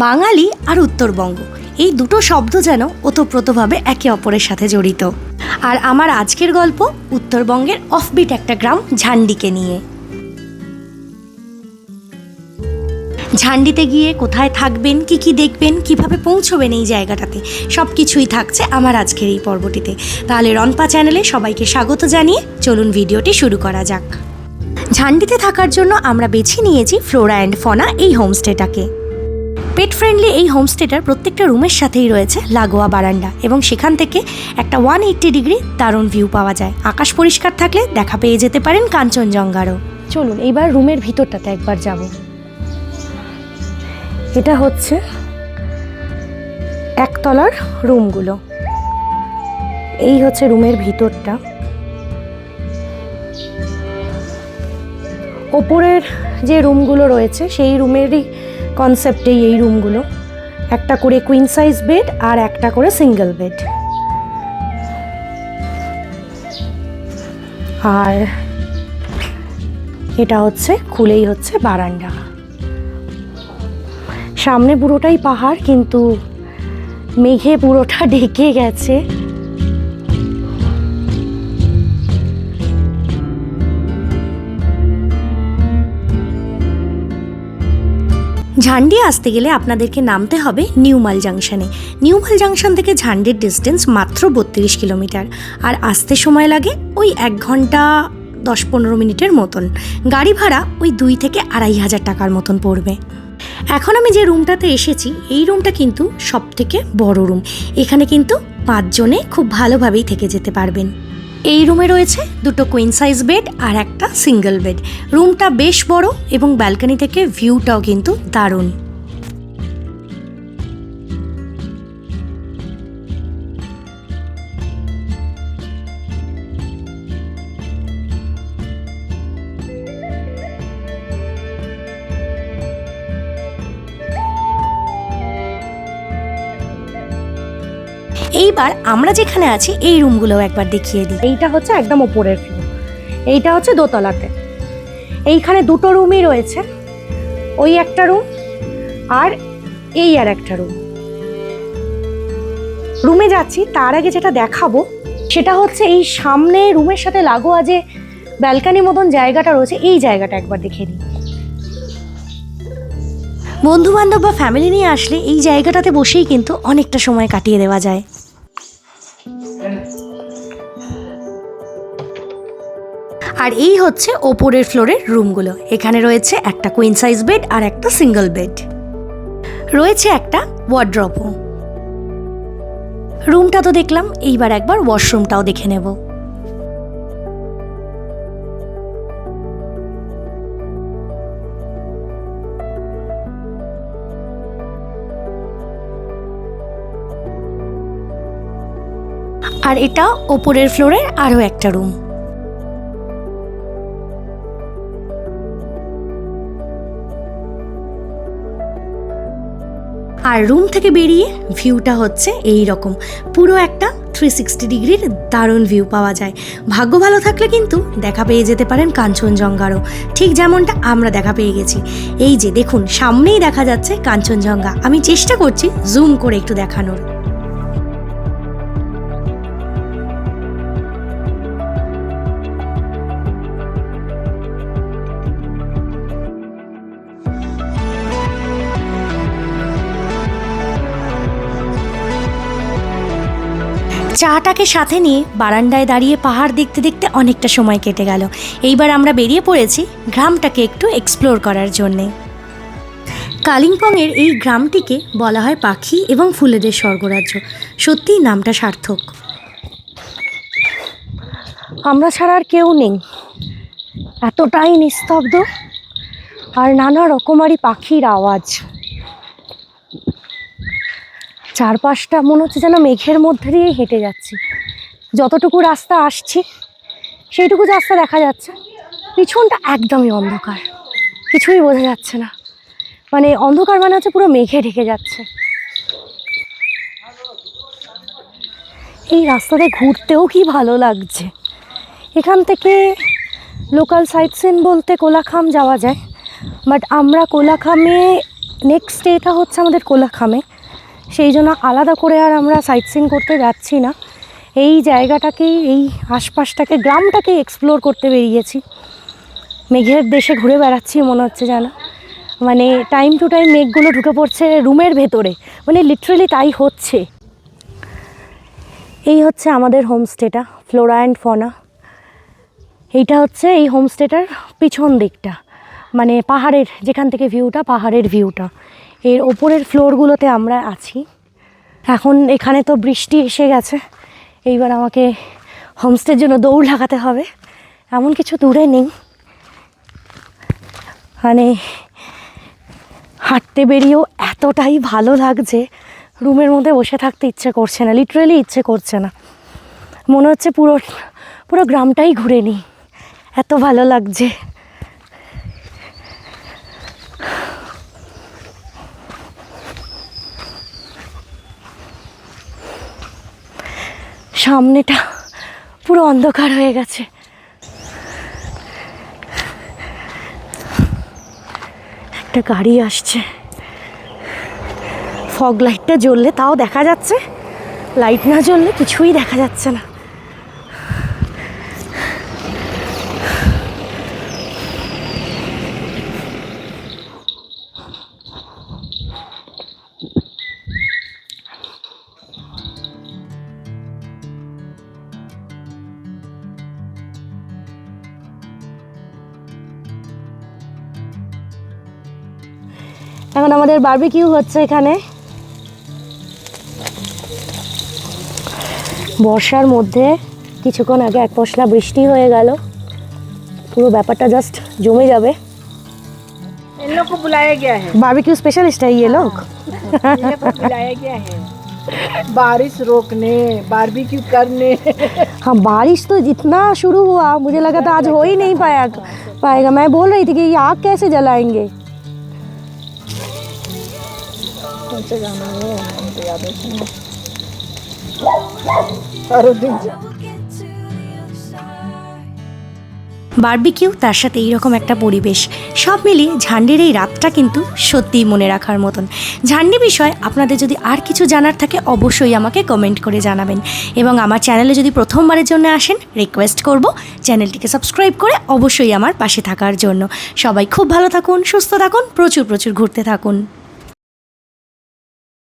বাঙালি আর উত্তরবঙ্গ এই দুটো শব্দ যেন ওতপ্রোতভাবে একে অপরের সাথে জড়িত। আর আমার আজকের গল্প উত্তরবঙ্গের অফবিট একটা গ্রাম ঝান্ডিকে নিয়ে। ঝান্ডিতে গিয়ে কোথায় থাকবেন, কি দেখবেন, কিভাবে পৌঁছবেন এই জায়গাটাতে, সব কিছুই থাকছে আমার আজকের এই পর্বটিতে। তাহলে রনপা চ্যানেলে সবাইকে স্বাগত জানিয়ে চলুন ভিডিওটি শুরু করা যাক। ঝান্ডিতে থাকার জন্য আমরা বেছে নিয়েছি ফ্লোরা অ্যান্ড ফনা এই হোমস্টেটাকে। পেট ফ্রেন্ডলি এই হোমস্টেটার প্রত্যেকটা রুমের সাথেই রয়েছে লাগোয়া বারান্দা এবং সেখান থেকে একটা 180 ডিগ্রি দারুণ ভিউ পাওয়া যায়। আকাশ পরিষ্কার থাকলে দেখা পেয়ে যেতে পারেন কাঞ্চনজঙ্ঘারও। চলুন এইবার রুমের ভিতরটাতে একবার যাব। এটা হচ্ছে একতলার রুমগুলো। এই হচ্ছে রুমের ভিতরটা। ওপরের যে রুমগুলো রয়েছে সেই রুমেরই কনসেপ্টেই এই রুমগুলো, একটা করে কুইন সাইজ বেড আর একটা করে সিঙ্গেল বেড। আর এটা হচ্ছে খুলেই হচ্ছে বারান্দা। সামনে পুরোটাই পাহাড়, কিন্তু মেঘে পুরোটা ঢেকে গেছে। ঝান্ডি আসতে গেলে আপনাদেরকে নামতে হবে নিউমাল জাংশনে। নিউমাল জাংশন থেকে ঝান্ডির ডিস্টেন্স মাত্র 32 কিলোমিটার, আর আসতে সময় লাগে ওই 1 ঘন্টা 10-15 মিনিটের মতন। গাড়ি ভাড়া ওই 2 থেকে 2,500 টাকার মতন পড়বে। এখন আমি যে রুমটাতে এসেছি এই রুমটা কিন্তু সব থেকে বড় রুম। এখানে কিন্তু 5 জনে খুব ভালোভাবেই থেকে যেতে পারবেন। এই রুমে রয়েছে 2টো কুইন সাইজ বেড আর একটা সিঙ্গেল বেড। রুমটা বেশ বড় এবং ব্যালকনি থেকে ভিউটাও কিন্তু দারুণ। এইবার আমরা যেখানে আছি এই রুমগুলো একবার দেখিয়ে দিই। এইটা হচ্ছে একদম ওপরের ফ্লোর, এইটা হচ্ছে দোতলাতে। এইখানে 2টো রুমই রয়েছে, ওই একটা রুম আর এই আর একটা রুম। রুমে যাচ্ছি তার আগে যেটা দেখাবো সেটা হচ্ছে এই সামনে রুমের সাথে লাগোয়া যে ব্যালকনি মতন জায়গাটা রয়েছে, এই জায়গাটা একবার দেখে নিই। বন্ধু বান্ধব বা ফ্যামিলি নিয়ে আসলে এই জায়গাটাতে বসেই কিন্তু অনেকটা সময় কাটিয়ে দেওয়া যায়। আর এই হচ্ছে ওপরের ফ্লোরের রুমগুলো। এখানে রয়েছে একটা কুইন সাইজ বেড আর একটা সিঙ্গেল বেড, রয়েছে একটা ওয়ার্ড্রপও। রুমটা তো দেখলাম, এইবার একবার ওয়াশরুমটাও দেখে নেব। আর এটা ওপরের ফ্লোরের আরও একটা রুম। আর রুম থেকে বেরিয়ে ভিউটা হচ্ছে এই রকম, পুরো একটা 360 ডিগ্রির দারুণ ভিউ পাওয়া যায়। ভাগ্য ভালো থাকলে কিন্তু দেখা পেয়ে যেতে পারেন কাঞ্চনজঙ্ঘারও, ঠিক যেমনটা আমরা দেখা পেয়ে গেছি। এই যে দেখুন, সামনেই দেখা যাচ্ছে কাঞ্চনজঙ্ঘা। আমি চেষ্টা করছি জুম করে একটু দেখানোর। চাটাকে সাথে নিয়ে বারান্দায় দাঁড়িয়ে পাহাড় দেখতে দেখতে অনেকটা সময় কেটে গেল। এইবার আমরা বেরিয়ে পড়েছি গ্রামটাকে একটু এক্সপ্লোর করার জন্যে। কালিম্পংয়ের এই গ্রামটিকে বলা হয় পাখি এবং ফুলেদের স্বর্গরাজ্য। সত্যিই নামটা সার্থক। আমরা ছাড়া আর কেউ নেই, এতটাই নিস্তব্ধ, আর নানা রকমারি পাখির আওয়াজ। চারপাশটা মনে হচ্ছে যেন মেঘের মধ্যে দিয়েই হেঁটে যাচ্ছি। যতটুকু রাস্তা আসছি সেইটুকু রাস্তা দেখা যাচ্ছে, পিছনটা একদমই অন্ধকার, কিছুই বোঝা যাচ্ছে না। মানে অন্ধকার মানে হচ্ছে পুরো মেঘে ঢেকে যাচ্ছে। এই রাস্তাতে ঘুরতেও কি ভালো লাগছে। এখান থেকে লোকাল সাইট সিন বলতে কোলাখাম যাওয়া যায়, বাট আমরা কোলাখামে নেক্সট ডেটা হচ্ছে আমাদের কোলাখামে, সেই জন্য আলাদা করে আর আমরা সাইট সিন করতে যাচ্ছি না। এই জায়গাটাকেই, এই আশপাশটাকে, গ্রামটাকে এক্সপ্লোর করতে বেরিয়েছি। মেঘের দেশে ঘুরে বেড়াচ্ছি মনে হচ্ছে যেন, মানে টাইম টু টাইম মেঘগুলো ঢুকে পড়ছে রুমের ভেতরে, মানে লিটারেলি তাই হচ্ছে। এই হচ্ছে আমাদের হোমস্টেটা, ফ্লোরা অ্যান্ড ফনা। এইটা হচ্ছে এই হোমস্টেটার পিছন দিকটা, মানে পাহাড়ের, যেখান থেকে ভিউটা, পাহাড়ের ভিউটা। এর ওপরের ফ্লোরগুলোতে আমরা আছি। এখন এখানে তো বৃষ্টি এসে গেছে, এইবার আমাকে হোমস্টের জন্য দৌড় লাগাতে হবে। এমন কিছু দূরে নেই, মানে হাঁটতে বেরিয়েও এতটাই ভালো লাগছে, রুমের মধ্যে বসে থাকতে ইচ্ছে করছে না, লিটারেলি ইচ্ছে করছে না। মনে হচ্ছে পুরো পুরো গ্রামটাই ঘুরে নিই, এত ভালো লাগছে। সামনেটা পুরো অন্ধকার হয়ে গেছে। একটা গাড়ি আসছে, ফগ লাইটটা জ্বললে তাও দেখা যাচ্ছে, লাইট না জ্বললে কিছুই দেখা যাচ্ছে না। এখন আমাদের বারবিকিউ হচ্ছে এখানে। বর্ষার মধ্যে কিছুক্ষণ আগে এক পশলা বৃষ্টি হয়ে গেল, পুরো ব্যাপারটা জাস্ট জমে যাবে। इन लोग को बुलाया गया है, बारबेक्यू स्पेशलिस्ट है ये लोग। इन लोग को बुलाया गया है बारिश रोकने, बारबेक्यू करने। हाँ, बारिश तो जितना शुरू हुआ मुझे लगा था आज हो ही नहीं पाएगा। मैं बोल रही थी कि ये आग कैसे जलाएंगे। বারবিকিউ, তার সাথে এইরকম একটা পরিবেশ, সব মিলিয়ে ঝান্ডির এই রাতটা কিন্তু সত্যিই মনে রাখার মতন। ঝান্ডি বিষয়ে আপনাদের যদি আর কিছু জানার থাকে অবশ্যই আমাকে কমেন্ট করে জানাবেন, এবং আমার চ্যানেলে যদি প্রথমবারের জন্য আসেন রিকোয়েস্ট করব চ্যানেলটিকে সাবস্ক্রাইব করে অবশ্যই আমার পাশে থাকার জন্য। সবাই খুব ভালো থাকুন, সুস্থ থাকুন, প্রচুর ঘুরতে থাকুন।